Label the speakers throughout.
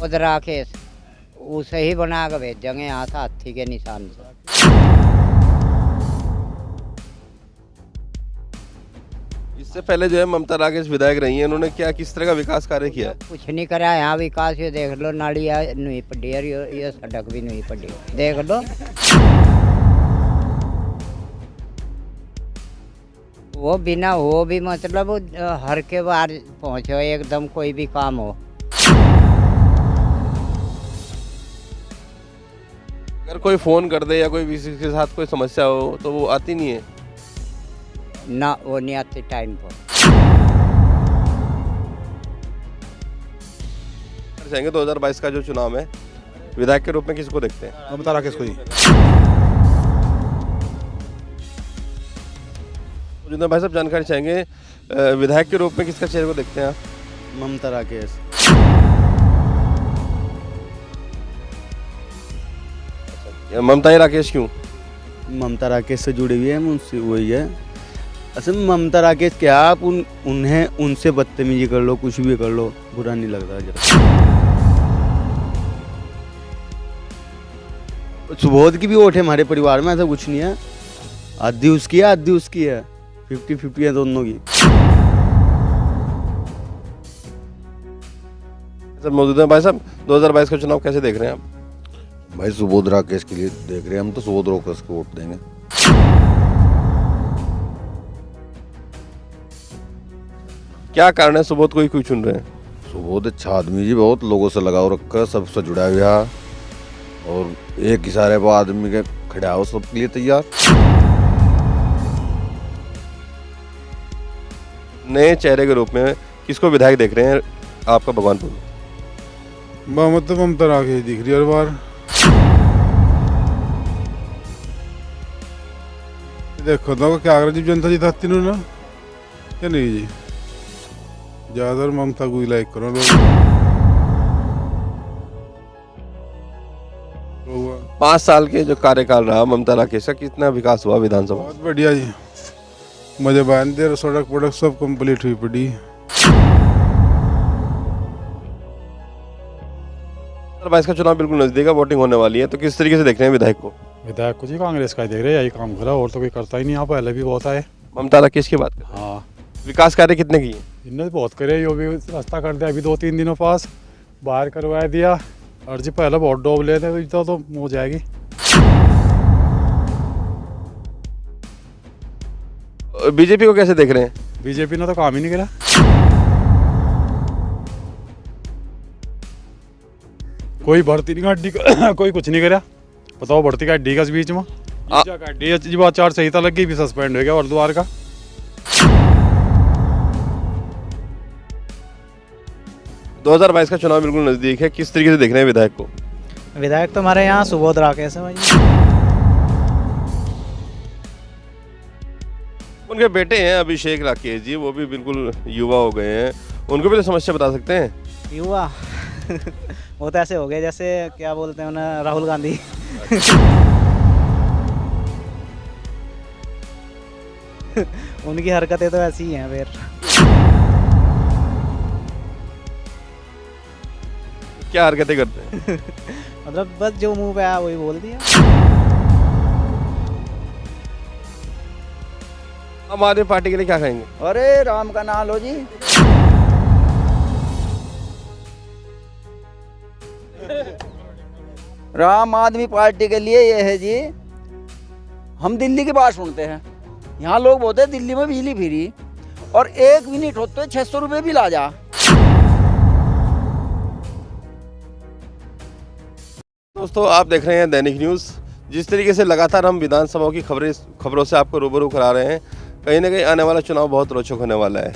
Speaker 1: खुद राकेश उसे ही बना के भेजेंगे यहाँ से हाथी के निशान से।
Speaker 2: इससे पहले जो है ममता राकेश विधायक रही हैं, उन्होंने क्या किस तरह का विकास कार्य किया है?
Speaker 1: कुछ नहीं करा यहाँ विकास, ये देख लो नाली नहीं पड़ी और ये सड़क भी नहीं पड़ी, देख लो। वो बिना वो भी मतलब हर के बार पहुँचो एकदम कोई भी काम हो।
Speaker 2: अगर कोई फोन कर दे या कोई किसी के साथ कोई समस्या हो तो वो आती नहीं है।
Speaker 1: ना वो नहीं आती टाइम पर।
Speaker 2: चाहेंगे 2022 का जो चुनाव है, विधायक के रूप में किसको देखते हैं?
Speaker 3: ममता राकेश को ही।
Speaker 2: जितना भाई साहब जानकारी चाहेंगे, विधायक के रूप में किसका चेहरे को देखते हैं आप?
Speaker 3: ममता राकेश।
Speaker 2: ममता ही राकेश क्यों?
Speaker 3: ममता राकेश से जुड़े हुए हैं, उनसे वही है। असल में ममता राकेश क्या, आप उन्हें उनसे बदतमीजी कर लो, कुछ भी कर लो, बुरा नहीं लगता जरा। सुबोध की भी वोट है हमारे परिवार में, ऐसा कुछ नहीं है। आधी उसकी है, आधी उसकी है, 50-50 है दोनों की।
Speaker 2: सर मौजूद है भाई साहब, 2022 का चुनाव कैसे देख रहे हैं आप?
Speaker 4: भाई सुबोध राकेश के लिए देख रहे हैं हम, तो सुबोध राकेश को वोट देंगे।
Speaker 2: क्या कारण है सुबोध को ही क्यों चुन रहे हैं?
Speaker 4: सुबोध अच्छा आदमी जी, बहुत लोगों से लगाव रखा, सबसे जुड़ा हुआ और एक इशारे पर आदमी के खड़ा हो सबके लिए तैयार।
Speaker 2: नए चेहरे के रूप में किसको विधायक देख रहे हैं आपका भगवानपुर?
Speaker 5: मतलब ममता राकेश दिख रही है हर बार। देखो तो क्या कर जी, जनता जिताती ना क्या नहीं जी, ज्यादातर ममता को लाइक करो लोग।
Speaker 2: 5 साल के जो कार्यकाल रहा ममता राकेश का, कितना विकास हुआ विधानसभा?
Speaker 5: बहुत बढ़िया जी, मजे बांध दे, सड़क पड़क सब कंप्लीट हुई पड़ी।
Speaker 2: 2022 का चुनाव बिल्कुल नजदीक है, वोटिंग होने वाली है, तो किस तरीके से देख रहे हैं विधायक को?
Speaker 6: विधायक को जी कांग्रेस का ही देख रहे हैं, यही काम करा और तो कोई करता ही नहीं। यहाँ पहले भी बहुत आए।
Speaker 2: ममता राकेश की बात करें,
Speaker 6: हाँ
Speaker 2: विकास कार्य कितने की है?
Speaker 6: इनने बहुत करे, यो भी रास्ता कर दिया अभी 2-3 दिनों पास, बाहर करवा दिया। और जी पहले बहुत डोब लेते तो हो जाएगी।
Speaker 2: बीजेपी को कैसे देख रहे हैं?
Speaker 6: बीजेपी ने तो काम ही नहीं करा। कोई भर्ती नहीं गड्डी कोई कुछ नहीं करा। बताओ भर्ती का डी का बीच में डी बात चार संहिता लग गई, भी सस्पेंड हो गया और द्वार का।
Speaker 2: दो 2022 का चुनाव बिल्कुल नजदीक है, किस तरीके से देख रहे हैं विधायक को?
Speaker 7: विधायक तो हमारे यहाँ सुबोध राकेश है भाई।
Speaker 2: उनके बेटे हैं अभिषेक राकेश जी, वो भी बिल्कुल युवा हो गए हैं, उनको भी तो समस्या बता सकते हैं?
Speaker 7: युवा वो तो ऐसे हो गए जैसे क्या बोलते हैं उन्हें, राहुल गांधी। उनकी हरकतें तो ऐसी ही हैं फिर।
Speaker 2: क्या हरकतें करते हैं?
Speaker 7: मतलब बस जो मुंह पे आया वही बोल दिया।
Speaker 2: आम आदमी पार्टी के लिए क्या कहेंगे?
Speaker 8: अरे राम का नाम लो जी। राम आदमी पार्टी के लिए ये है जी, हम दिल्ली की बात सुनते हैं, यहाँ लोग बोलते हैं दिल्ली में बिजली फ्री, और 1 मिनट होते 600 रुपये बिल आ जा।
Speaker 2: दोस्तों आप देख रहे हैं दैनिक न्यूज़। जिस तरीके से लगातार हम विधानसभा की खबरों से आपको रूबरू करा रहे हैं, कहीं ना कहीं आने वाला चुनाव बहुत रोचक होने वाला है।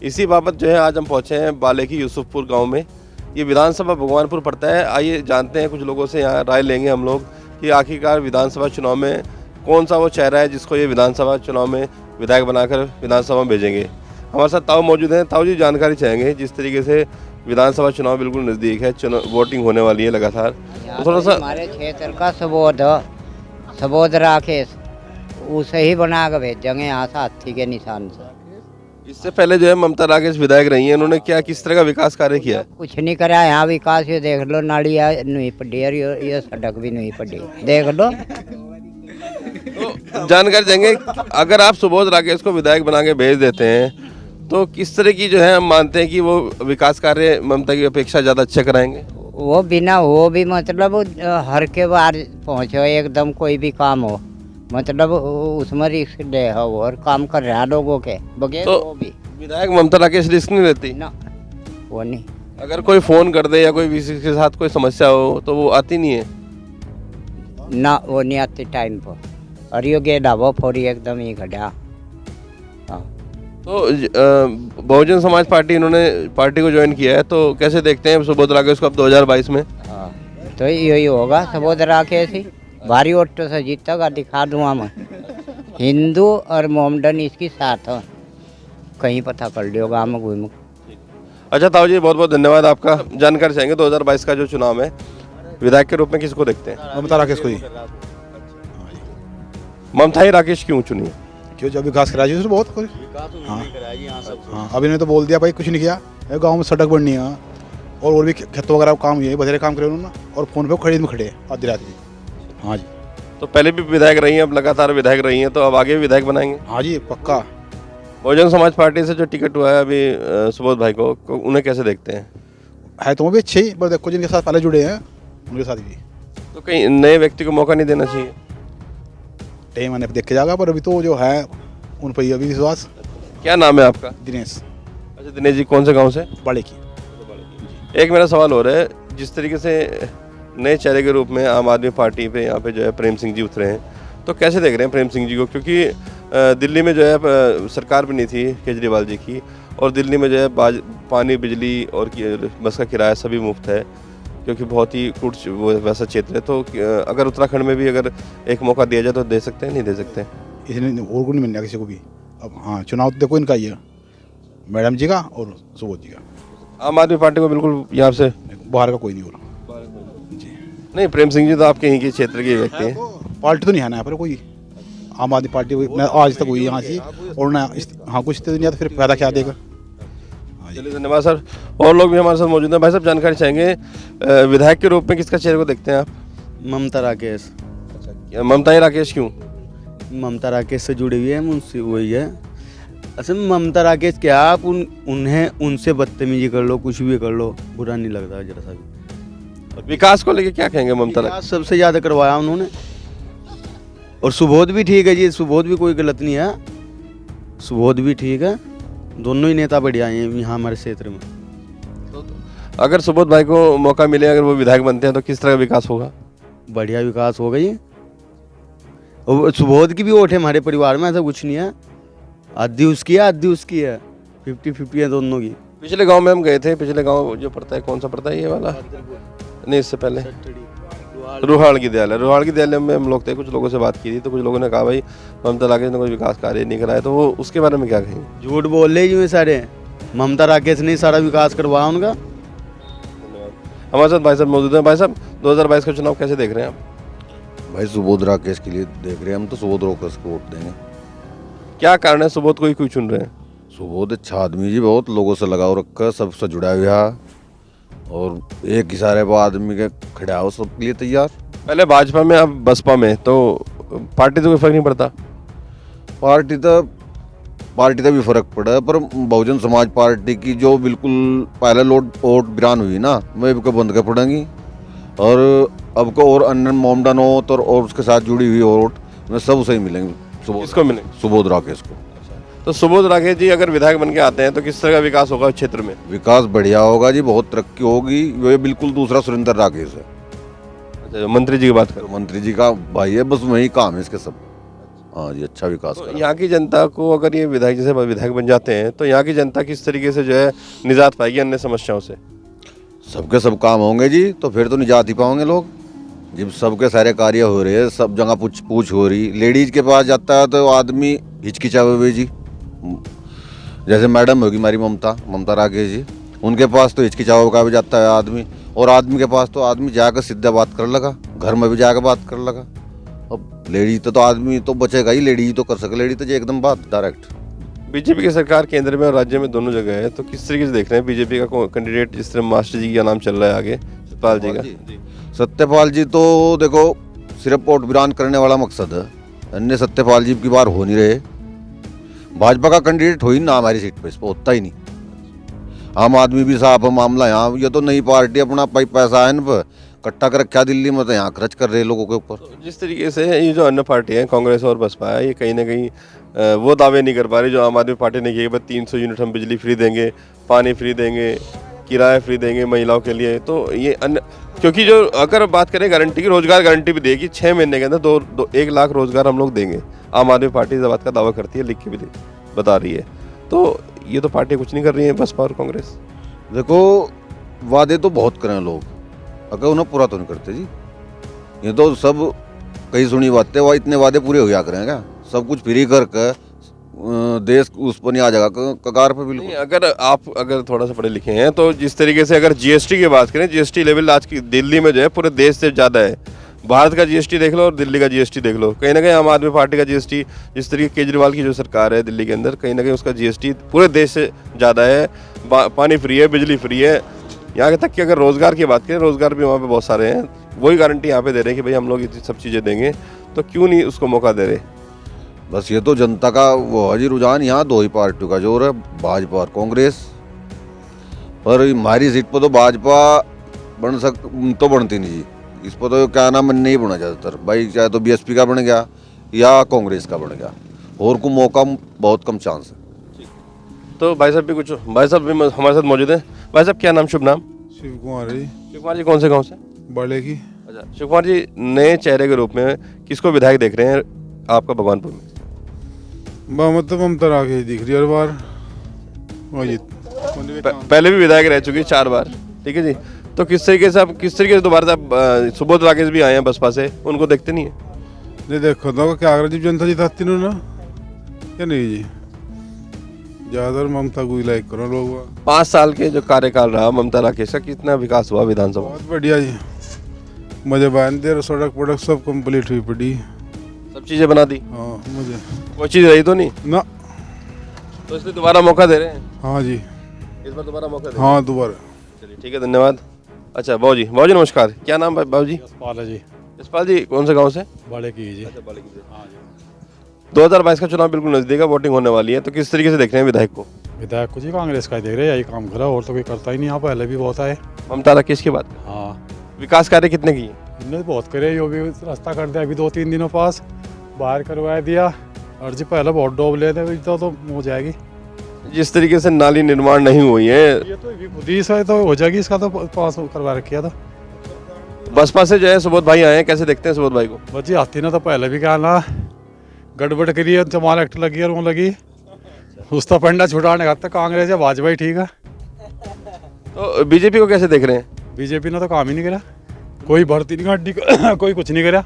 Speaker 2: इसी बाबत जो है आज हम पहुंचे हैं बाले की यूसुफपुर गांव में। ये विधानसभा भगवानपुर पड़ता है। आइए जानते हैं कुछ लोगों से, यहाँ राय लेंगे हम लोग कि आखिरकार विधानसभा चुनाव में कौन सा वो चेहरा है जिसको ये विधानसभा चुनाव में विधायक बनाकर विधानसभा में भेजेंगे। हमारे साथ ताऊ मौजूद हैं। ताऊ जी जानकारी चाहेंगे, जिस तरीके से विधानसभा चुनाव बिल्कुल नज़दीक है, वोटिंग होने वाली है लगातार, तो थोड़ा सा
Speaker 1: हमारे क्षेत्र का सुबोध राकेश उसे ही बना के भेजेंगे यहाँ से हाथी के निशान से।
Speaker 2: इससे पहले जो है ममता राकेश विधायक रही हैं, उन्होंने क्या किस तरह का विकास कार्य किया है?
Speaker 1: कुछ नहीं करा यहाँ विकास, ये देख लो नाली नहीं पड़ी और ये सड़क भी नहीं पड़ी, देख लो।
Speaker 2: तो जानकारी देंगे, अगर आप सुबोध राकेश को विधायक बना के भेज देते हैं तो किस तरह की जो है हम मानते हैं कि वो विकास कार्य ममता की अपेक्षा ज़्यादा अच्छे कराएंगे?
Speaker 1: वो बिना वो भी मतलब हर के बार पहुँचो एकदम कोई भी काम हो, मतलब उसमें रिस्क ले हो और काम कर रहा लोगों के बगैर
Speaker 2: तो
Speaker 1: वो भी
Speaker 2: विधायक ममता राकेश रिस्क नहीं लेती?
Speaker 1: ना, वो नहीं।
Speaker 2: अगर कोई फ़ोन कर दे या कोई किसी के साथ कोई समस्या हो तो वो आती नहीं है?
Speaker 1: ना, वो नहीं आती टाइम पर, और ये गेड़ा वो फोरी एकदम ही घड़ा। हाँ,
Speaker 2: तो बहुजन समाज पार्टी इन्होंने पार्टी को ज्वाइन किया है, तो कैसे देखते हैं सुबोध राकेश को अब 2022 में?
Speaker 1: हाँ, तो यही होगा, सुबोध राकेश ही भारी वोट से जीतेगा, दिखा दूंगा मैं। हिंदू और मोमडन इसकी साथ हो, कहीं पता कर लियो गाँव में घूम।
Speaker 2: अच्छा ताऊ जी, बहुत बहुत धन्यवाद आपका। जानकारी चाहेंगे 2022 का जो चुनाव है, विधायक के रूप में किसको देखते हैं?
Speaker 5: ममता राकेश को ही।
Speaker 2: ममता ही राकेश क्यों चुनी?
Speaker 5: क्यों, जब विकास कराया उसने बहुत कुछ। हाँ हाँ, अभी ने तो बोल दिया भाई कुछ नहीं किया, गांव में सड़क बननी है और भी खेतों वगैरह काम हुए, बधेरे काम करे उन्होंने, और फोन पे खरीद में खड़े आधी रात में। हाँ जी,
Speaker 2: तो पहले भी विधायक रही हैं, अब लगातार विधायक रही हैं, तो अब आगे भी विधायक बनाएंगे?
Speaker 5: हाँ जी पक्का।
Speaker 2: बहुजन समाज पार्टी से जो टिकट हुआ है अभी सुबोध भाई को, उन्हें कैसे देखते हैं?
Speaker 5: है तो वो भी अच्छे ही, पर देखो जिनके साथ पहले जुड़े हैं उनके साथ भी
Speaker 2: तो कहीं नए व्यक्ति को मौका नहीं देना चाहिए?
Speaker 5: टाइम आने पर देख के जाएगा, पर अभी तो जो है उन पर ही अभी विश्वास।
Speaker 2: क्या नाम है आपका?
Speaker 5: दिनेश।
Speaker 2: अच्छा दिनेश जी, कौन से गाँव से?
Speaker 5: बड़े की।
Speaker 2: एक मेरा सवाल हो रहा है, जिस तरीके से नए चेहरे के रूप में आम आदमी पार्टी पे यहाँ पे जो है प्रेम सिंह जी उतरे हैं, तो कैसे देख रहे हैं प्रेम सिंह जी को? क्योंकि दिल्ली में जो है सरकार भी नहीं थी केजरीवाल जी की, और दिल्ली में जो है पानी, बिजली और बस का किराया सभी मुफ्त है, क्योंकि बहुत ही कुछ वैसा क्षेत्र है। तो अगर उत्तराखंड में भी अगर एक मौका दिया जाए तो दे सकते हैं, नहीं दे सकते?
Speaker 5: इसलिए और को नहीं मिलना किसी को भी। अब हाँ, चुनाव तो देखो इनका ही है, मैडम जी का और सुबोध जी का।
Speaker 2: आम आदमी पार्टी को बिल्कुल यहाँ से
Speaker 5: बाहर का कोई नहीं हो रहा जी।
Speaker 2: नहीं, प्रेम सिंह जी तो आपके यहीं के क्षेत्र के व्यक्ति हैं।
Speaker 5: पार्टी तो नहीं है ना यहाँ पर कोई, आम आदमी पार्टी मैं आज तक हुई यहाँ से, और ना हाँ कुछ तो नहीं, तो फिर फायदा क्या देगा।
Speaker 2: चलिए धन्यवाद सर। और लोग भी हमारे साथ मौजूद हैं। भाई साहब, जानकारी चाहेंगे, विधायक के रूप में किसका चेहरे को देखते हैं आप?
Speaker 3: ममता राकेश।
Speaker 2: ममता ही राकेश क्यों?
Speaker 3: ममता राकेश से जुड़े हुए हैं, उनसे वही है। असल में ममता राकेश क्या, आप उन्हें उनसे बदतमीजी कर लो, कुछ भी कर लो, बुरा नहीं लगता जरा सा भी।
Speaker 2: विकास को लेके क्या कहेंगे ममता राकेश?
Speaker 3: विकास सबसे ज़्यादा करवाया उन्होंने, और सुबोध भी ठीक है जी, सुबोध भी कोई गलत नहीं है, सुबोध भी ठीक है, दोनों ही नेता बढ़िया हैं यहाँ हमारे क्षेत्र में।
Speaker 2: अगर सुबोध भाई को मौका मिले, अगर वो विधायक बनते हैं, तो किस तरह का विकास होगा?
Speaker 3: बढ़िया विकास होगा ये। और सुबोध की भी वोट है हमारे परिवार में, ऐसा कुछ नहीं है, आधी उसकी है आधी उसकी है, 50-50 है दोनों की।
Speaker 2: पिछले गांव में हम गए थे, पिछले गांव जो पड़ता है, कौन सा पड़ता है ये वाला? नहीं, इससे पहले रुहाड़ की विद्यालय, रुहाड़ की विद्यालय में हम लोग थे, कुछ लोगों से बात की थी, तो कुछ लोगों ने कहा भाई ममता राकेश ने कोई विकास कार्य नहीं कराया, तो वो उसके बारे में क्या कहेंगे?
Speaker 3: झूठ बोल रहे जी सारे, ममता राकेश ने सारा विकास करवाया उनका।
Speaker 2: हमारे साथ भाई साहब मौजूद हैं। भाई साहब, 2022 का चुनाव कैसे देख रहे हैं आप?
Speaker 4: भाई सुबोध राकेश के लिए देख रहे हैं हम, तो सुबोध राकेश को वोट देंगे।
Speaker 2: क्या कारण है सुबोध को ही क्यों चुन रहे हैं?
Speaker 4: सुबोध अच्छा आदमी जी, बहुत लोगों से लगाव रखा है, सबसे जुड़ा हुआ है, और एक इशारे पर आदमी के खड़ा हो सबके लिए तैयार।
Speaker 2: पहले भाजपा में, अब बसपा में, तो पार्टी तो कोई फर्क नहीं पड़ता?
Speaker 4: पार्टी का भी फर्क पड़ा है, पर बहुजन समाज पार्टी की जो बिल्कुल पहले वोट बिरान हुई ना, मैं को बंद कर पड़ेंगी, और अब को और अन्य मोमडन हो तो और उसके साथ जुड़ी हुई वोट में सब उसे ही मिलेंगे।
Speaker 2: किसको मिलेंगे?
Speaker 4: सुबोध राकेश को।
Speaker 2: तो सुबोध राकेश जी अगर विधायक बन के आते हैं तो किस तरह का विकास होगा क्षेत्र में?
Speaker 4: विकास बढ़िया होगा जी, बहुत तरक्की होगी, वे बिल्कुल दूसरा सुरेंद्र राकेश है।
Speaker 2: अच्छा, मंत्री जी की बात करो।
Speaker 4: मंत्री जी का भाई है, बस वही काम है इसके सब। हाँ जी, अच्छा विकास
Speaker 2: तो
Speaker 4: करा।
Speaker 2: यहाँ की जनता को, अगर ये विधायक जैसे विधायक बन जाते हैं, तो यहाँ की जनता किस तरीके से जो है निजात पाएगी अन्य समस्याओं से?
Speaker 4: सबके सब काम होंगे जी, तो फिर तो निजात ही पाओगे लोग। जब सबके सारे कार्य हो रहे हैं, सब जगह पूछ हो रही, लेडीज के पास जाता है तो आदमी हिचकिचावे हुए जी। जैसे मैडम होगी हमारी ममता राकेश जी, उनके पास तो हिचकिचावा का भी जाता है आदमी, और आदमी के पास तो आदमी जाकर सीधा बात कर लगा, घर में भी जाकर बात कर लगा। अब लेडीज तो आदमी तो बचेगा ही, लेडीज तो कर सके, लेडीज तो जी एकदम बात डायरेक्ट।
Speaker 2: बीजेपी की सरकार केंद्र में और राज्य में दोनों जगह है, तो किस तरीके से देख रहे हैं बीजेपी का कैंडिडेट, जिस तरह मास्टर जी का नाम चल रहा है आगे, सत्यपाल जी का?
Speaker 4: सत्यपाल जी तो देखो सिर्फ वोट वीरान करने वाला मकसद है, अन्य सत्यपाल जी की बार हो नहीं रहे। भाजपा का कैंडिडेट हो ही ना हमारी सीट पे, इस पर होता ही नहीं। आम आदमी भी साफ है मामला यहाँ, ये तो नई पार्टी अपना पैसा है इन पर इकट्ठा कर रखा दिल्ली में, तो यहाँ खर्च कर रहे हैं लोगों के ऊपर।
Speaker 2: तो जिस तरीके से ये जो अन्य पार्टी है कांग्रेस और बसपा है, ये कहीं ना कहीं वो दावे नहीं कर पा रही जो आम आदमी पार्टी ने किए, बस 300 यूनिट हम बिजली फ्री देंगे, पानी फ्री देंगे, किराया फ्री देंगे महिलाओं के लिए। तो ये अन्य, क्योंकि जो अगर बात करें गारंटी की, रोजगार गारंटी भी देगी 6 महीने के अंदर 1 लाख रोजगार हम लोग देंगे। आम आदमी पार्टी इस बात का दावा करती है, लिख के भी बता रही है। तो ये तो पार्टी कुछ नहीं कर रही है बसपा और कांग्रेस।
Speaker 4: देखो वादे तो बहुत करें लोग, अगर उन्हें पूरा तो नहीं करते जी। ये तो सब कहीं सुनी बातें, वह इतने वादे पूरे हो गया करें क्या? सब कुछ फ्री करके देश उस पर नहीं आ जाएगा कगार पर बिल्कुल।
Speaker 2: अगर थोड़ा सा पढ़े लिखे हैं तो जिस तरीके से अगर जीएसटी की बात करें, जीएसटी लेवल आज की दिल्ली में जो है पूरे देश से ज़्यादा है। भारत का जीएसटी देख लो और दिल्ली का जीएसटी देख लो, कहीं ना कहीं आम आदमी पार्टी का जीएसटी, जिस तरीके केजरीवाल की जो सरकार है दिल्ली के अंदर, कहीं ना कहीं उसका जीएसटी पूरे देश से ज़्यादा है। पानी फ्री है, बिजली फ्री है, यहाँ तक कि अगर रोज़गार की बात करें, रोज़गार भी वहाँ पे बहुत सारे हैं। वही गारंटी यहाँ पे दे रहे हैं कि भाई हम लोग ये सब चीज़ें देंगे, तो क्यों नहीं उसको मौका दे रहे?
Speaker 4: बस ये तो जनता का वो है जी रुझान, यहाँ 2 ही पार्टियों का जोर है, भाजपा और कांग्रेस। पर हमारी सीट पर तो भाजपा तो बनती नहीं जी, इस पर तो क्या नाम नहीं बना ज़्यादातर भाई, चाहे तो बीएसपी का बन गया या कांग्रेस का बन गया, और को मौका बहुत कम चांस है।
Speaker 2: तो भाई साहब भी हमारे साथ मौजूद हैं। भाई साहब क्या नाम, शुभ नाम?
Speaker 6: शिव कुमार जी।
Speaker 2: शिव कुमार जी कौन से गाँव से?
Speaker 6: बड़े की।
Speaker 2: अच्छा शिव कुमार जी, नए चेहरे के रूप में किसको विधायक देख रहे हैं आपका भगवानपुर में?
Speaker 6: मतलब ममता राकेश दिख रही है हर बार।
Speaker 2: पहले भी विधायक रह चुकी 4 बार, ठीक है जी। तो किस तरीके से दोबारा से आप सुबोध राकेश भी आए हैं बसपा से, उनको देखते नहीं है?
Speaker 6: नहीं देखो तो क्या कर जब जनता जिताती ना क्या नहीं जी, ज़्यादातर ममता को ही लाइक करो लोग।
Speaker 2: 5 साल के जो कार्यकाल रहा ममता राकेश का, कितना विकास हुआ विधानसभा?
Speaker 6: बहुत बढ़िया जी, मुझे बयान दे, सड़क सब कंप्लीट हुई पड़ी,
Speaker 2: सब चीज़ें बना दी।
Speaker 6: हाँ मुझे
Speaker 2: कोई चीज़ रही तो नहीं
Speaker 6: ना,
Speaker 2: तो इसलिए दोबारा मौका दे रहे हैं?
Speaker 6: हाँ जी,
Speaker 2: इस बार दोबारा मौका दे?
Speaker 6: हाँ दोबारा।
Speaker 2: चलिए ठीक है, धन्यवाद। अच्छा बाबू जी नमस्कार, क्या नाम है बाबू जी?
Speaker 6: यशपाल जी।
Speaker 2: यशपाल जी कौन से गाँव से?
Speaker 6: बड़े की जी।
Speaker 2: अच्छा बड़े की से। हाँ जी। 2022 का चुनाव बिल्कुल नजदीक है, वोटिंग होने वाली है, तो किस तरीके से देख रहे हैं विधायक को?
Speaker 6: विधायक को जी कांग्रेस का ही देख रहे हैं, यही काम करा और तो कोई करता ही नहीं, यहाँ पहले भी बहुत आए।
Speaker 2: ममता राकेश की बात?
Speaker 6: हाँ
Speaker 2: विकास कार्य कितने किए?
Speaker 6: इनने बहुत करे, यो भी रास्ता कर दिया अभी 2-3 दिनों पास बाहर करवा दिया, और जी पहले बहुत डूब लेते तो हो जाएगी।
Speaker 2: जिस तरीके से नाली निर्माण नहीं हुई है,
Speaker 6: ये तो खुद ही से तो हो जाएगी, इसका तो पास करवा रखा था।
Speaker 2: बसपा से जो है सुबोध भाई आए हैं, कैसे देखते हैं सुबोध भाई को?
Speaker 6: बस जी हाथी ने तो पहले भी कहा ना, गड़बड़ करी है, जमाल एक्ट लगी और वो लगी, उसका पंडा छुड़ाने का कांग्रेस या भाजपा ही ठीक है।
Speaker 2: तो बीजेपी को कैसे देख रहे हैं?
Speaker 6: बीजेपी ने तो काम ही नहीं करा, कोई भर्ती नहीं गाड़ी कोई कुछ नहीं करा।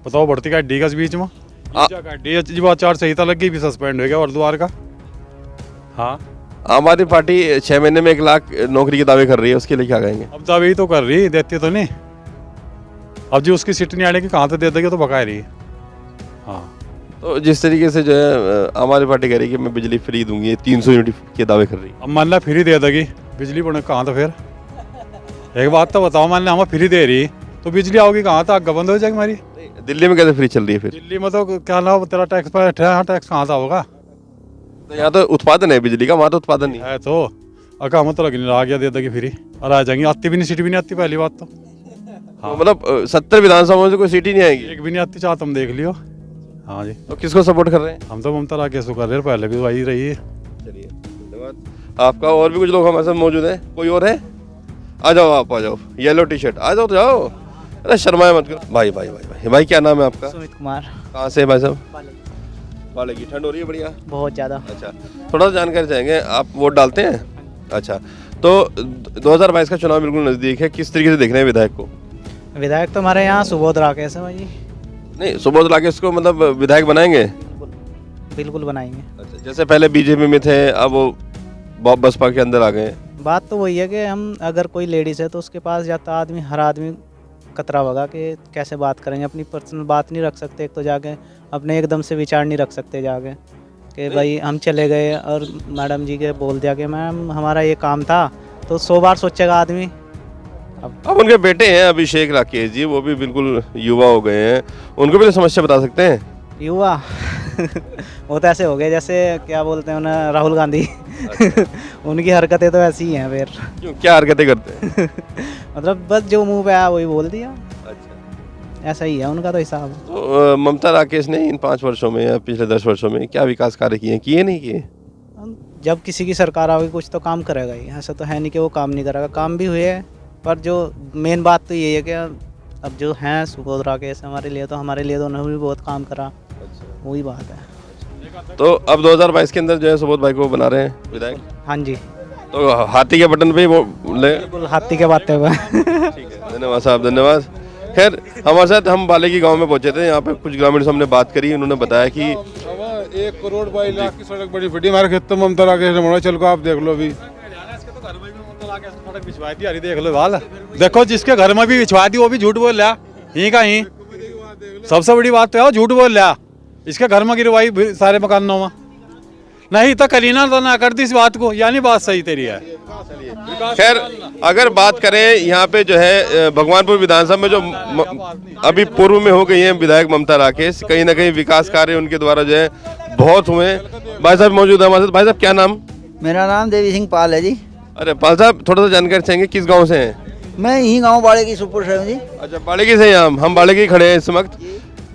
Speaker 6: बताओ भर्ती का डी का इस बीच में डी जी बात 4 संहिता लग गई, भी सस्पेंड हो गया और द्वार का। हाँ
Speaker 2: आम आदमी पार्टी 6 महीने में 1 लाख नौकरी के दावे कर रही है, उसके लिए क्या कहेंगे?
Speaker 6: अब दावे ही तो कर रही, देती तो नहीं। अब जी उसकी सीट नहीं आने की कहाँ से दे देगी, तो बका रही है। हाँ
Speaker 2: तो जिस तरीके से जो है आम आदमी पार्टी कह रही है कि मैं बिजली फ्री दूंगी, 300 यूनिट के दावे कर रही है।
Speaker 6: अब मान ला फ्री दे देगी बिजली, बने कहाँ तो फिर एक बात तो बताओ, मान ला हमें फ्री दे रही तो बिजली आओगी कहाँ, तो आग बंद हो जाएगी हमारी।
Speaker 2: दिल्ली में कैसे फ्री चल रही है फिर?
Speaker 6: दिल्ली में तो क्या ना तेरा टैक्स पर टैक्स कहाँ से होगा?
Speaker 2: तो यहाँ तो उत्पादन है बिजली का, वहाँ तो उत्पादन नहीं
Speaker 6: है। तो अगर हम तो लगी आ गया दे देगी फ्री, और आ जाएंगी, आती भी नहीं, सीट भी नहीं आती पहली बात तो।
Speaker 2: हाँ मतलब 70 विधानसभा से कोई सीट ही नहीं आएगी?
Speaker 6: एक भी नहीं आती, चाह तुम देख लियो। हाँ जी।
Speaker 2: तो किसको सपोर्ट कर रहे हैं?
Speaker 6: हम तो ममता राकेश को कर रहे हैं, पहले भी वही रही है।
Speaker 2: चलिए धन्यवाद आपका। और भी कुछ लोग हमारे साथ मौजूद हैं, कोई और है? आ जाओ, आप आ जाओ, येलो टी शर्ट, आ जाओ तो जाओ, अरे शर्माए मत करो। भाई क्या नाम है आपका?
Speaker 7: सुमित कुमार।
Speaker 2: कहाँ से भाई साहब? बाले की। ठंड हो रही है बढ़िया?
Speaker 7: बहुत ज़्यादा।
Speaker 2: अच्छा थोड़ा सा जानकारी चाहेंगे, आप वोट डालते हैं? अच्छा तो 2022 का चुनाव बिल्कुल नज़दीक है, किस तरीके से देख रहे हैं विधायक को?
Speaker 7: विधायक तो हमारे यहाँ सुबोध राकेश है भाई।
Speaker 2: नहीं सुबोध राकेश को मतलब विधायक बनाएंगे?
Speaker 7: बिल्कुल बनाएंगे।
Speaker 2: अच्छा जैसे पहले बीजेपी में थे, अब वो बसपा के अंदर आ गए।
Speaker 7: बात तो वही है कि हम अगर कोई लेडीज़ है तो उसके पास जाता आदमी, हर आदमी कतरा होगा कि कैसे बात करेंगे, अपनी पर्सनल बात नहीं रख सकते, एक तो जाके अपने एकदम से विचार नहीं रख सकते जाके, कि भाई हम चले गए और मैडम जी के बोल दिया कि मैम हमारा ये काम था, तो 100 बार सोचेगा आदमी।
Speaker 2: अब उनके बेटे हैं अभिषेक राकेश जी, वो भी बिल्कुल युवा हो गए हैं, उनको भी तो समस्या बता सकते हैं।
Speaker 7: युवा वो तो ऐसे हो गए जैसे क्या बोलते हैं उन्हें, राहुल गांधी। उनकी हरकतें तो ऐसी ही हैं फिर।
Speaker 2: क्यों, क्या हरकतें करते हैं?
Speaker 7: मतलब बस जो मुंह पे आया वही बोल दिया,
Speaker 2: अच्छा,
Speaker 7: ऐसा ही है उनका तो हिसाब।
Speaker 2: तो ममता राकेश ने इन 5 वर्षों में या पिछले 10 वर्षों में क्या विकास कार्य किए नहीं किए?
Speaker 7: जब किसी की सरकार आएगी कुछ तो काम करेगा ही, ऐसा तो है नहीं कि वो काम नहीं करेगा, काम भी हुए हैं। पर जो मेन बात तो यही है कि अब जो हैं सुबोध राकेश हमारे लिए तो उन्होंने भी बहुत काम करा, वही बात है।
Speaker 2: तो अब 2022 के अंदर जो है सुबोध भाई को बना रहे हैं विधायक।
Speaker 7: हाँ जी,
Speaker 2: तो हाथी के बटन पे ही वो ले।
Speaker 7: बिल्कुल हाथी के बातें हुए।
Speaker 2: ठीक है, धन्यवाद साहब, धन्यवाद। खैर हमारे साथ हम बालेगी गांव में पहुंचे थे, यहाँ पे कुछ ग्रामीण से हमने बात करी, उन्होंने बताया कि
Speaker 6: 1 करोड़ 22 लाख की सड़क बड़ी फटी हमारे खेत तो ममता राकेश ने बनाई। चल को आप देख लो अभी, सड़क बिछवा दी, अरे देख लो वाल, देखो जिसके घर में भी बिछवा दी वो भी झूठ बोल रहा, ही का ही। सबसे बड़ी बात तो है झूठ बोल रहा, इसके घर में गिरवाई सारे मकानों में, नहीं तो करीना तो ना करती इस बात को, यानी बात सही तेरी है।
Speaker 2: खैर अगर बात करें यहाँ पे जो है भगवानपुर विधानसभा में जो अभी पूर्व में हो गई है विधायक ममता राकेश, कहीं ना कहीं विकास कार्य उनके द्वारा जो है बहुत हुए हैं। भाई साहब मौजूद है हमारे साथ। भाई साहब क्या नाम?
Speaker 8: मेरा नाम देवी सिंह पाल है जी।
Speaker 2: अरे पाल साहब थोड़ा सा जानकारी चाहेंगे, किस गाँव से हैं?
Speaker 8: मैं यही गाँव बाड़ेगी सुपुर से हूँ जी।
Speaker 2: अच्छा, बालेगी से हैं हम बालेगी खड़े हैं इस वक्त।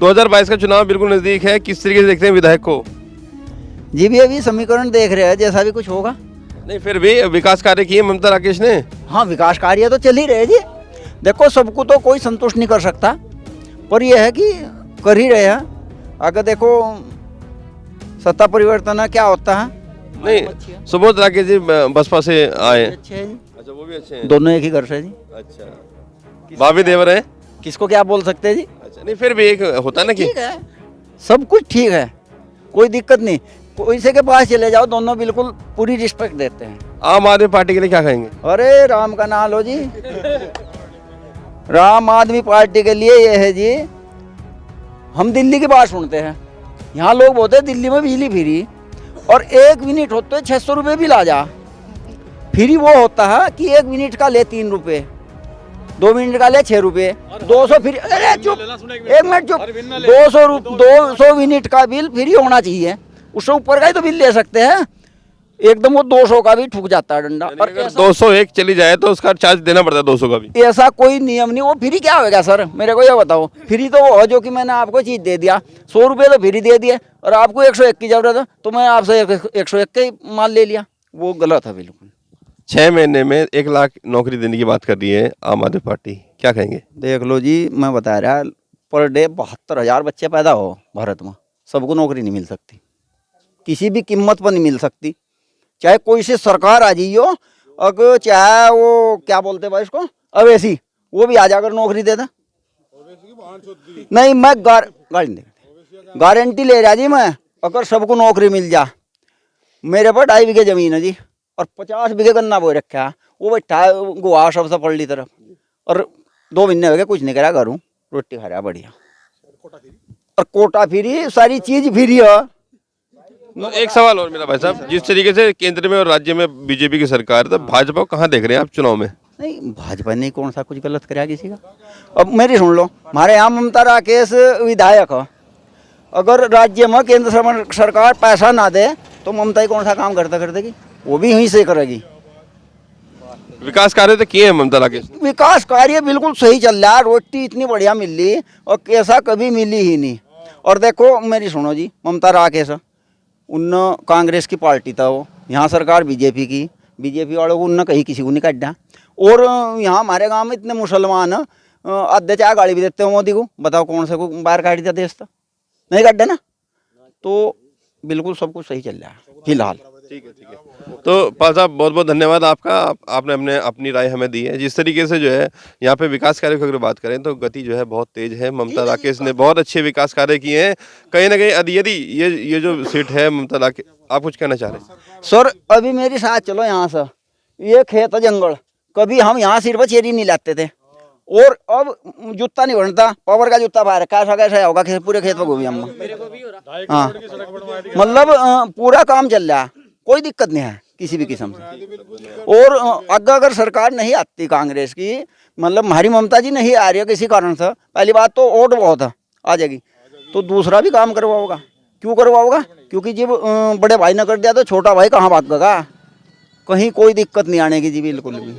Speaker 2: 2022 का चुनाव बिल्कुल नजदीक है, किस तरीके से देखते हैं विधायक को?
Speaker 8: जी भी अभी समीकरण देख रहे हैं, जैसा भी कुछ होगा।
Speaker 2: नहीं फिर भी विकास कार्य किए ममता राकेश ने।
Speaker 8: हाँ, विकास कार्य तो चल ही रहे जी। देखो सबको तो कोई संतुष्ट नहीं कर सकता, पर यह है कि कर ही रहे हैं। अगर देखो सत्ता परिवर्तन क्या होता है।
Speaker 2: नहीं सुबोध राकेश जी बसपा से आए।
Speaker 8: अच्छे हैं जी,
Speaker 2: अच्छा, वो भी अच्छे हैं।
Speaker 8: दोनों एक ही घर से जी।
Speaker 2: अच्छा, भाभी देवर है।
Speaker 8: किसको क्या बोल सकते हैं जी।
Speaker 2: अच्छा, नहीं फिर भी एक होता ना कि
Speaker 8: ठीक है, सब कुछ ठीक है, कोई दिक्कत नहीं। कोई से के पास चले जाओ, दोनों बिल्कुल पूरी रिस्पेक्ट देते हैं।
Speaker 2: आम आदमी पार्टी के लिए क्या कहेंगे?
Speaker 8: अरे राम का नाम लो जी। राम आदमी पार्टी के लिए ये है जी, हम दिल्ली की बात सुनते हैं, यहाँ लोग बोलते हैं दिल्ली में बिजली फ्री, और 1 मिनट होते हैं 600 रुपये भी ला जा। फ्री वो होता है कि 1 मिनट का ले 3 रुपये, 2 मिनट का ले 6 रुपये, 200 फ्री। अरे चुप, 1 मिनट चुप। 200 मिनट का बिल फ्री होना चाहिए, उससे ऊपर का ही तो बिल ले सकते हैं। एकदम वो 200 का भी ठुक जाता है डंडा। और
Speaker 2: 201 चली जाए तो उसका चार्ज देना पड़ता है 200 का भी।
Speaker 8: ऐसा कोई नियम नहीं। वो फ्री क्या होगा सर, मेरे को ये बताओ। फ्री तो वो है जो कि मैंने आपको चीज़ दे दिया, 100 रुपये तो फ्री दे दिए, और आपको 101 की जरूरत है तो मैं आपसे 101 का ही माल ले लिया, वो गलत है बिल्कुल।
Speaker 2: 6 महीने में 1 लाख नौकरी देने की बात कर रही है आम आदमी पार्टी, क्या कहेंगे?
Speaker 8: देख लो जी, मैं बता रहा, पर डे 72,000 बच्चे पैदा हो भारत में, सबको नौकरी नहीं मिल सकती, किसी भी कीमत पर नहीं मिल सकती। चाहे कोई से सरकार आ जाइयो, अगर चाहे वो क्या बोलते भाई इसको, अवैसी, वो भी आ जाकर नौकरी दे दे। नहीं, मैं गारंटी ले रहा जी, मैं अगर सबको नौकरी मिल जा। मेरे पर 2.5 बीघे जमीन है जी, और 50 बीघे गन्ना बो रखा है, वो बैठा गुआ सबसे पड़ली तरफ, और 2 महीने हो गए कुछ नहीं करा, करूँ रोटी खा रहा बढ़िया, और कोटा फ्री, सारी चीज फ्री है।
Speaker 2: तो एक सवाल और मेरा भाई साहब, जिस तरीके से केंद्र में और राज्य में बीजेपी की सरकार है, तो भाजपा को कहाँ देख रहे हैं आप चुनाव में?
Speaker 8: नहीं, भाजपा ने कौन सा कुछ गलत कराया किसी का। अब मेरी सुन लो, हमारे यहाँ ममता राकेश विधायक है, अगर राज्य में केंद्र सरकार पैसा ना दे तो ममता ही कौन सा काम करता कर देगी, वो भी यहीं से करेगी।
Speaker 2: विकास कार्य तो किए हैं ममता राकेश।
Speaker 8: विकास कार्य बिल्कुल सही चल रहा है, रोटी इतनी बढ़िया मिल रही और कैसा कभी मिली ही नहीं। और देखो मेरी सुनो जी, ममता राकेश उन कांग्रेस की पार्टी था, वो यहाँ सरकार बीजेपी वालों को उनने कहीं किसी को नहीं काटा। और यहाँ हमारे गांव में इतने मुसलमान आधे चाय गाड़ी भी देते हो मोदी को, बताओ कौन से को बाहर काट दिया देश था, नहीं काटा ना। तो बिल्कुल सब कुछ सही चल रहा है फिलहाल।
Speaker 2: ठीक है। तो पाल साहब बहुत बहुत धन्यवाद आपका, आपने अपनी राय हमें दी है। जिस तरीके से जो है यहाँ पे विकास कार्य की अगर बात करें तो गति जो है बहुत तेज है। ममता राकेश ने बहुत अच्छे विकास कार्य किए हैं। कहीं ना कहीं यदि ये जो सीट है ममता राकेश, आप कुछ कहना चाह रहे हैं?
Speaker 8: सर अभी मेरे साथ चलो, यहाँ से ये खेत है जंगल, कभी हम यहाँ सिर पर चेरी नहीं लाते थे, और अब जूता नहीं बनता, पावर का जूता बाहर कैसा कैसा होगा, पूरे खेत में घूमी हम। हाँ मतलब पूरा काम चल रहा है, कोई दिक्कत नहीं है किसी भी किस्म से। और अगर सरकार नहीं आती कांग्रेस की, मतलब हमारी ममता जी नहीं आ रही है किसी कारण से, पहली बात तो वोट बहुत है आ जाएगी, तो दूसरा भी काम करवाओगा। क्यों करवाओगा? क्योंकि जब बड़े भाई ने कर दिया तो छोटा भाई कहाँ बात करेगा। कहीं कोई दिक्कत नहीं आने की जी, बिल्कुल भी।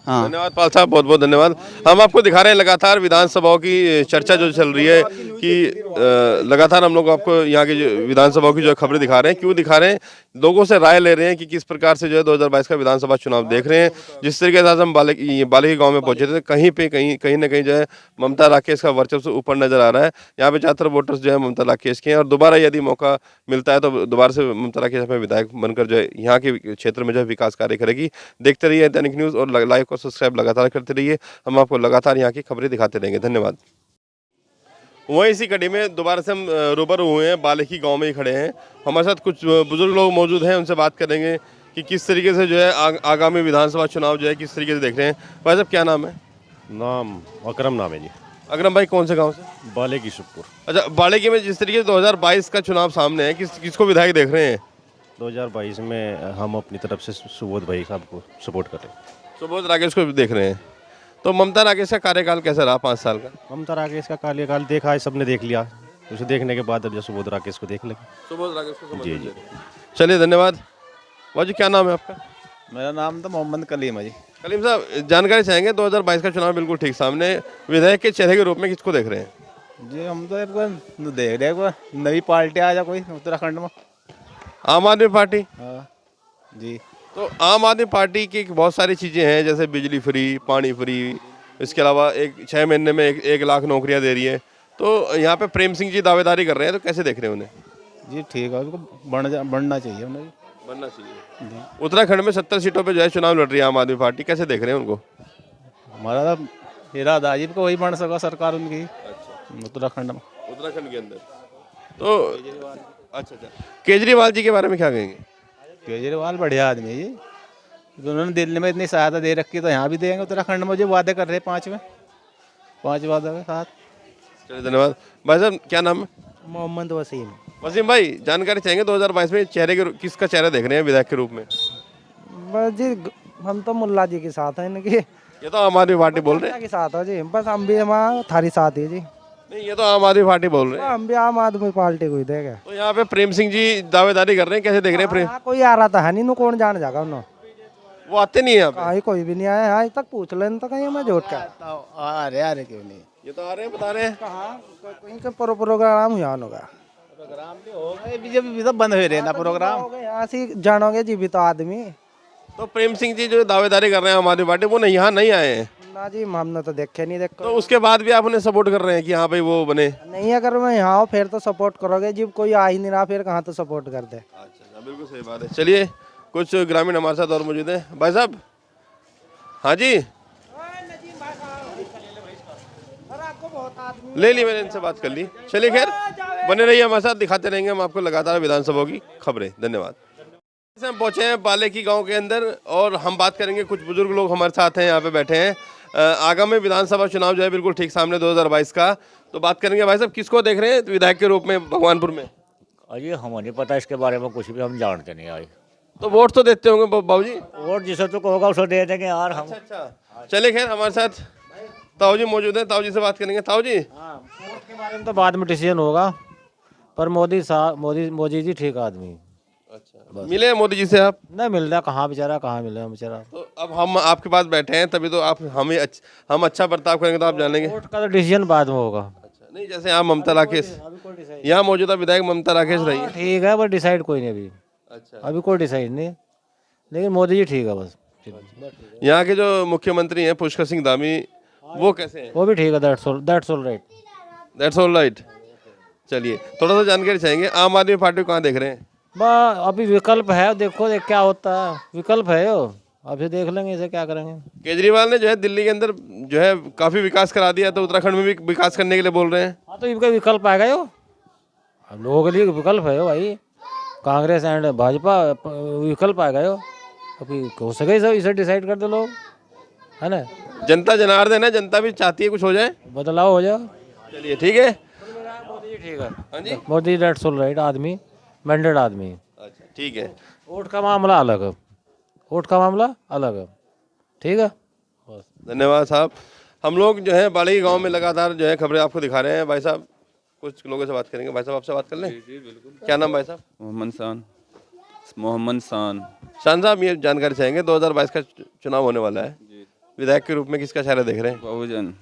Speaker 8: हाँ
Speaker 2: धन्यवाद पाल साहब, बहुत बहुत धन्यवाद। हम आपको दिखा रहे हैं लगातार विधानसभाओं की चर्चा जो चल रही है कि लगातार हम लोग आपको यहाँ की जो विधानसभाओं की जो खबरें दिखा रहे हैं। क्यों दिखा रहे हैं? लोगों से राय ले रहे हैं कि किस प्रकार से जो है 2022 का विधानसभा चुनाव देख रहे हैं। जिस तरीके से आज हम बाले गाँव में पहुंचे थे, कहीं ना कहीं जो है ममता राकेश का वर्चस्व ऊपर नजर आ रहा है। यहाँ पे ज़्यादातर वोटर्स जो है ममता राकेश के हैं, और दोबारा यदि मौका मिलता है तो दोबारा से ममता राकेश अपने विधायक बनकर जो है यहाँ के क्षेत्र में जो है विकास कार्य करेगी। देखते रहिए दैनिक न्यूज़ और लाइक और सब्सक्राइब लगातार करते रहिए। हम आपको लगातार यहाँ की खबरें दिखाते रहेंगे। धन्यवाद। वहीं इसी कड़ी में दोबारा से हम रूबरू हुए हैं, बालेकी गांव में ही खड़े हैं। हमारे साथ कुछ बुजुर्ग लोग मौजूद हैं, उनसे बात करेंगे कि किस तरीके से जो है आगामी विधानसभा चुनाव जो है किस तरीके से देख रहे हैं। भाई साहब क्या नाम है?
Speaker 9: नाम अकरम नाम है जी।
Speaker 2: अकरम भाई कौन से गाँव से?
Speaker 9: बालेकी सुखपुर।
Speaker 2: अच्छा, बालेकी में जिस तरीके से 2022 का चुनाव सामने है, किसको विधायक देख रहे हैं?
Speaker 9: 2022 में हम अपनी तरफ से सुबोध भाई साहब को सपोर्ट कर रहे हैं।
Speaker 2: सुबोध राकेश को देख रहे हैं। तो ममता राकेश का कार्यकाल कैसा रहा 5 साल का?
Speaker 9: ममता राकेश का कार्यकाल देखा है, सबने देख लिया। उसे देखने के बाद अब जो सुबोध राकेश को देख लेंगे।
Speaker 2: सुबोध राकेश को
Speaker 9: जी जी।
Speaker 2: चलिए धन्यवाद। भाजी क्या नाम है आपका?
Speaker 10: मेरा नाम तो मोहम्मद कलीम है जी।
Speaker 2: कलीम साहब जानकारी चाहेंगे, 2022 का चुनाव बिल्कुल ठीक सामने, विधायक के चेहरे के रूप में किसको देख रहे हैं?
Speaker 10: जी हम तो देख रहे हैं नई पार्टी आ जा कोई उत्तराखंड में।
Speaker 2: आम आदमी पार्टी?
Speaker 10: हाँ जी।
Speaker 2: तो आम आदमी पार्टी की बहुत सारी चीज़ें हैं, जैसे बिजली फ्री, पानी फ्री, इसके अलावा 6 महीने में 1 लाख नौकरियां दे रही है। तो यहाँ पे प्रेम सिंह जी दावेदारी कर रहे हैं, तो कैसे देख रहे हैं उन्हें?
Speaker 10: जी ठीक है, उनको बढ़ना चाहिए उन्हें।
Speaker 2: बनना चाहिए। उत्तराखंड में 70 सीटों पे जो है चुनाव लड़ रही है आम आदमी पार्टी, कैसे देख रहे हैं उनको?
Speaker 10: हमारा तो इरादा अजीब को वही बन सका सरकार उनकी।
Speaker 2: अच्छा,
Speaker 10: उत्तराखंड में।
Speaker 2: उत्तराखंड के अंदर तो अच्छा। केजरीवाल जी के बारे में क्या कहेंगे?
Speaker 10: केजरीवाल बढ़िया आदमी है जी, उन्होंने दिल्ली में इतनी सहायता दे रखी तो यहाँ भी देंगे। उत्तराखंड में जो वादे कर रहे हैं 5 वादे के साथ।
Speaker 2: चलिए धन्यवाद। भाई साहब क्या नाम है?
Speaker 7: मोहम्मद वसीम।
Speaker 2: वसीम भाई जानकारी चाहेंगे, 2022 में किसका चेहरा देख रहे हैं विधायक के रूप में?
Speaker 7: बस जी हम तो मुल्ला जी के साथ हैं इनके।
Speaker 2: ये तो आम आदमी पार्टी बोल रहे हैं।
Speaker 7: के साथ है जी, बस हम भी हमारा थारी साथ है जी।
Speaker 2: नहीं, ये तो आम आदमी पार्टी बोल रहे हैं।
Speaker 7: हम भी आम आदमी पार्टी को ही देगा।
Speaker 2: तो यहाँ पे प्रेम सिंह जी दावेदारी कर रहे हैं, कैसे देख रहे हैं प्रेम?
Speaker 7: कोई आ रहा था है नहीं, कौन जान जाएगा उन्होंने।
Speaker 2: वो आते नहीं है यहाँ पे?
Speaker 7: कोई भी नहीं आया आज तक, पूछ लें तो कहीं मैं जोट का
Speaker 10: अरे क्यों नहीं,
Speaker 2: ये तो आ रहे हैं, बता रहे हैं।
Speaker 7: कहीं का प्रोग्राम हुआ होगा।
Speaker 10: प्रोग्राम भी हो गए, बीजेपी तो बंद हुए रहे ना प्रोग्राम।
Speaker 7: यहाँ से जानोगे जीवित आदमी।
Speaker 2: तो प्रेम सिंह जी जो दावेदारी कर रहे हैं आम आदमी पार्टी, वो यहाँ नहीं आए हैं
Speaker 7: ना जी, हमने तो देखे नहीं। देखो
Speaker 2: तो उसके बाद भी आप उन्हें सपोर्ट कर रहे हैं कि हाँ भाई वो बने?
Speaker 7: नहीं, अगर मैं यहाँ हूँ फिर तो सपोर्ट करोगे, जब कोई आ ही नहीं रहा फिर कहाँ तो सपोर्ट कर दे।
Speaker 2: अच्छा, बिल्कुल सही बात है। चलिए कुछ ग्रामीण हमारे साथ और मौजूद हैं। भाई साहब हाँ जी, ले ली मैंने, इनसे बात कर ली। चलिए खैर बने रहिए हमारे साथ, दिखाते रहेंगे हम आपको लगातार विधानसभा की खबरें। धन्यवाद। हम पहुंचे हैं बालेकी गांव के अंदर और हम बात करेंगे, कुछ बुजुर्ग लोग हमारे साथ हैं, यहाँ पे बैठे हैं। आगामी विधानसभा चुनाव जो है बिल्कुल ठीक सामने 2022 का, तो बात करेंगे। भाई साहब किसको देख रहे हैं विधायक के रूप में भगवानपुर में?
Speaker 11: अजी हमें नहीं पता इसके बारे में, कुछ भी हम जानते नहीं आए।
Speaker 2: तो वोट तो देते होंगे बाबू जी?
Speaker 11: वोट जिसे तो होगा उसे दे देंगे यार हम।
Speaker 2: अच्छा, चलिए खैर हमारे साथ ताऊ जी मौजूद हैं, ताऊ जी से बात करेंगे। ताऊ जी
Speaker 12: वोट के बारे में तो बाद में डिसीजन होगा, पर मोदी जी ठीक आदमी।
Speaker 2: अच्छा, मिले मोदी जी से आप?
Speaker 12: नहीं मिल रहा, कहाँ बेचारा, कहाँ मिले बेचारा।
Speaker 2: तो अब हम आपके पास बैठे हैं, तभी तो आप हम अच्छा बर्ताव करेंगे तो आप जानेंगे।
Speaker 12: वोट का तो डिसीजन बाद में होगा।
Speaker 2: अच्छा, नहीं जैसे यहाँ ममता राकेश, यहाँ मौजूदा विधायक ममता राकेश रही है।
Speaker 12: ठीक है, पर डिसाइड कोई नहीं अभी।
Speaker 2: अच्छा,
Speaker 12: अभी कोई डिसाइड नहीं, लेकिन मोदी जी ठीक है बस।
Speaker 2: यहाँ के जो मुख्यमंत्री हैं पुष्कर सिंह धामी, वो कैसे हैं?
Speaker 12: वो भी ठीक है, दैट्स ऑल राइट।
Speaker 2: चलिए थोड़ा सा जानकारी चाहेंगे, आम आदमी पार्टी को कहाँ देख रहे हैं?
Speaker 12: अभी विकल्प है, देखो क्या होता है, विकल्प है यो, अभी देख लेंगे इसे क्या करेंगे।
Speaker 2: केजरीवाल ने जो है दिल्ली के अंदर जो है काफी विकास करा दिया, तो उत्तराखंड में भी विकास करने के लिए बोल रहे हैं।
Speaker 12: हाँ तो इनका विकल्प आएगा यो, हम लोगों के लिए विकल्प है यो भाई, कांग्रेस एंड भाजपा विकल्प आएगा यो। अभी हो सके इसे डिसाइड कर दो लोग। है ना।
Speaker 2: जनता जनार्दन है, जनता भी चाहती है कुछ हो जाए,
Speaker 12: बदलाव हो जाए।
Speaker 2: चलिए ठीक है।
Speaker 12: मोदी ठीक है।
Speaker 2: हाँ जी,
Speaker 12: मोदी रेड सोल राइट आदमी, मैंडेड आदमी।
Speaker 2: अच्छा ठीक है।
Speaker 12: वोट का मामला अलग है, वोट का मामला अलग है, ठीक है। बस
Speaker 2: धन्यवाद साहब। हम लोग जो है बाड़ी गांव में लगातार जो है खबरें आपको दिखा रहे हैं। भाई साहब कुछ लोगों से बात करेंगे। भाई साहब आपसे बात कर लें? जी बिल्कुल। क्या नाम भाई साहब?
Speaker 13: मोहम्मद शान।
Speaker 2: शान साहब ये जानकारी चाहेंगे 2022 का चुनाव होने वाला है, विधायक के रूप में किसका चेहरा देख रहे हैं?
Speaker 13: बहुजन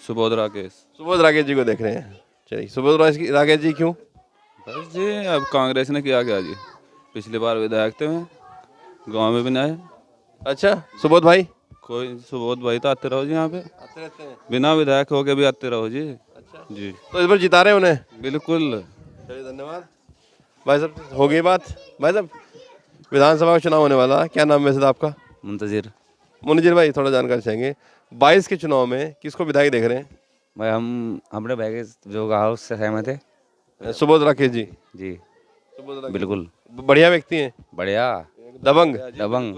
Speaker 13: सुबोध राकेश।
Speaker 2: सुबोध राकेश जी को देख रहे हैं। चलिए सुबोध राकेश जी क्यों?
Speaker 13: बस जी अब कांग्रेस ने किया क्या जी, पिछली बार विधायक थे गांव में भी नहीं।
Speaker 2: अच्छा सुबोध भाई,
Speaker 13: कोई सुबोध भाई तो आते रहो जी, यहाँ पे
Speaker 2: आते रहते हैं
Speaker 13: बिना विधायक हो के भी आते रहो जी।
Speaker 2: अच्छा
Speaker 13: जी
Speaker 2: तो इस बार जिता रहे हैं उन्हें?
Speaker 13: बिल्कुल।
Speaker 2: चलिए धन्यवाद। भाई साहब हो गई बात। भाई साहब विधानसभा का चुनाव होने वाला, क्या नाम है वैसे आपका?
Speaker 13: मुंतजिर।
Speaker 2: मुनजिर भाई थोड़ा जानकारी चाहेंगे 22 के चुनाव में किसको विधायक देख रहे हैं?
Speaker 14: भाई हम अपने भाई के जो कहा उससे सहमत है।
Speaker 2: सुबोध राकेश जी।
Speaker 14: जी
Speaker 2: सुबोध राकेश
Speaker 14: बिल्कुल
Speaker 2: बढ़िया व्यक्ति हैं,
Speaker 14: बढ़िया
Speaker 2: दबंग।
Speaker 14: दबंग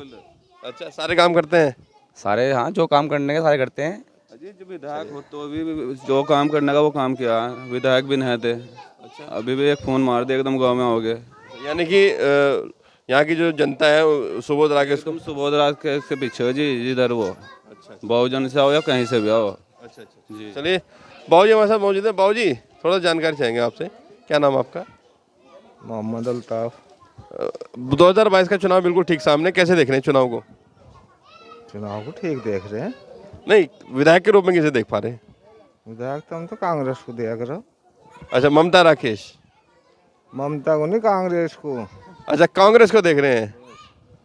Speaker 2: अच्छा सारे काम करते हैं
Speaker 14: सारे, हाँ जो काम करने के सारे करते हैं।
Speaker 13: अजी जो विधायक हो तो भी जो काम करने का वो काम किया, विधायक भी नहीं थे। अच्छा अभी भी एक फोन मार दे एकदम गाँव में हो गए।
Speaker 2: यानी कि यहाँ की जो जनता है सुबोध राकेश को,
Speaker 13: सुबोध राकेश के पीछे हो जी जिधर वो। अच्छा बहुजन से आओ या कहीं से भी आओ।
Speaker 2: अच्छा अच्छा जी। चलिए बाबू जी हमारे साथ मौजूद है। बाबू जी थोड़ा जानकारी चाहेंगे आपसे, क्या नाम आपका?
Speaker 15: मोहम्मद अल्ताफ।
Speaker 2: 2022 का चुनाव बिल्कुल ठीक सामने, कैसे देख रहे हैं चुनाव को?
Speaker 15: चुनाव को ठीक देख रहे हैं।
Speaker 2: नहीं विधायक के रूप में कैसे देख पा रहे हैं?
Speaker 15: विधायक तो हम तो कांग्रेस को दिया करो।
Speaker 2: अच्छा ममता राकेश।
Speaker 15: ममता को नहीं, कांग्रेस को।
Speaker 2: अच्छा कांग्रेस को देख रहे हैं,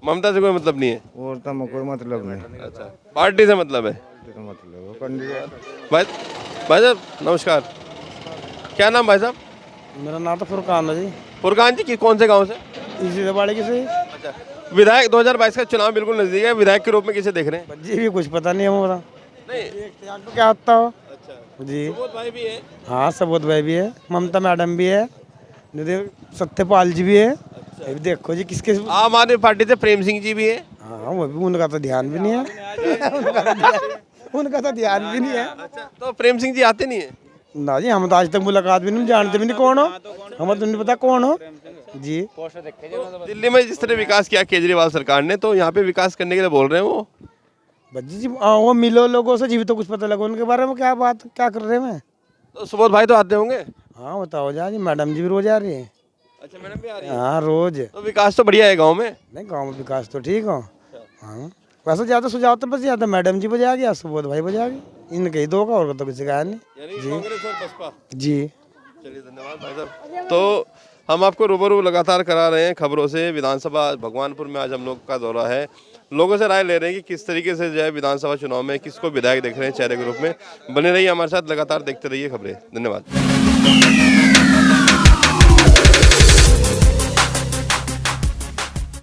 Speaker 2: ममता से कोई मतलब नहीं है?
Speaker 15: और तो हमें कोई मतलब नहीं।
Speaker 2: अच्छा पार्टी से मतलब है?
Speaker 15: मतलब है कैंडिडेट।
Speaker 2: भाई साहब नमस्कार, क्या नाम भाई साहब?
Speaker 16: मेरा नाम तो फुरकान है जी।
Speaker 2: फुरकान जी कौन से गांव से?
Speaker 16: इसी से बाड़े की से।
Speaker 2: अच्छा विधायक 2022 का चुनाव बिल्कुल नजदीक है, विधायक के रूप में किसे देख रहे हैं?
Speaker 16: जी भी कुछ पता नहीं है हमारा।
Speaker 2: नहीं
Speaker 16: आपको क्या होता हो?
Speaker 2: अच्छा
Speaker 16: जी
Speaker 2: सुबोध भाई भी है?
Speaker 16: हाँ सुबोध भाई भी है, ममता मैडम भी है, सत्यपाल जी भी है। ये भी देखो जी किसके।
Speaker 2: आम आदमी पार्टी से प्रेम सिंह जी भी है।
Speaker 16: हाँ वो भी, उनका तो ध्यान भी नहीं है। उनका तो ध्यान भी नहीं है।
Speaker 2: अच्छा तो प्रेम सिंह जी आते नहीं है?
Speaker 16: ना जी हम तो आज तक मुलाकात भी नहीं, जानते भी नहीं कौन हो, हमें तो नहीं पता कौन हो जी।
Speaker 2: दिल्ली में जिस तरह विकास किया केजरीवाल सरकार ने, तो यहाँ पे विकास करने के लिए बोल रहे हैं वो।
Speaker 16: बज्जी जी वो मिलो लोगों से, जी भी तो कुछ पता लगा उनके बारे में, क्या बात क्या कर रहे हैं।
Speaker 2: तो सुबोध भाई तो आते होंगे?
Speaker 16: हाँ बताओ जा जी, मैडम जी भी रोज आ रही है।
Speaker 2: अच्छा मैडम भी आ रही है?
Speaker 16: हाँ रोज।
Speaker 2: तो विकास तो बढ़िया है गांव में?
Speaker 16: नहीं गांव में विकास तो ठीक हो। हाँ वैसे ज़्यादा सुझाव तो बस ज़्यादा मैडम जी बजा गया, सुबोध भाई बजा गए, इनके ही दो का, और तो किसी का है नहीं जी।
Speaker 2: कांग्रेस और बसपा।
Speaker 16: जी
Speaker 2: चलिए धन्यवाद भाई साहब। तो हम आपको रूबरू लगातार करा रहे हैं खबरों से। विधानसभा भगवानपुर में आज हम लोग का दौरा है, लोगों से राय ले रहे हैं कि किस तरीके से जो है विधानसभा चुनाव में किसको विधायक देख रहे हैं चेहरे के रूप में। बने रहिए हमारे साथ, लगातार देखते रहिए खबरें। धन्यवाद।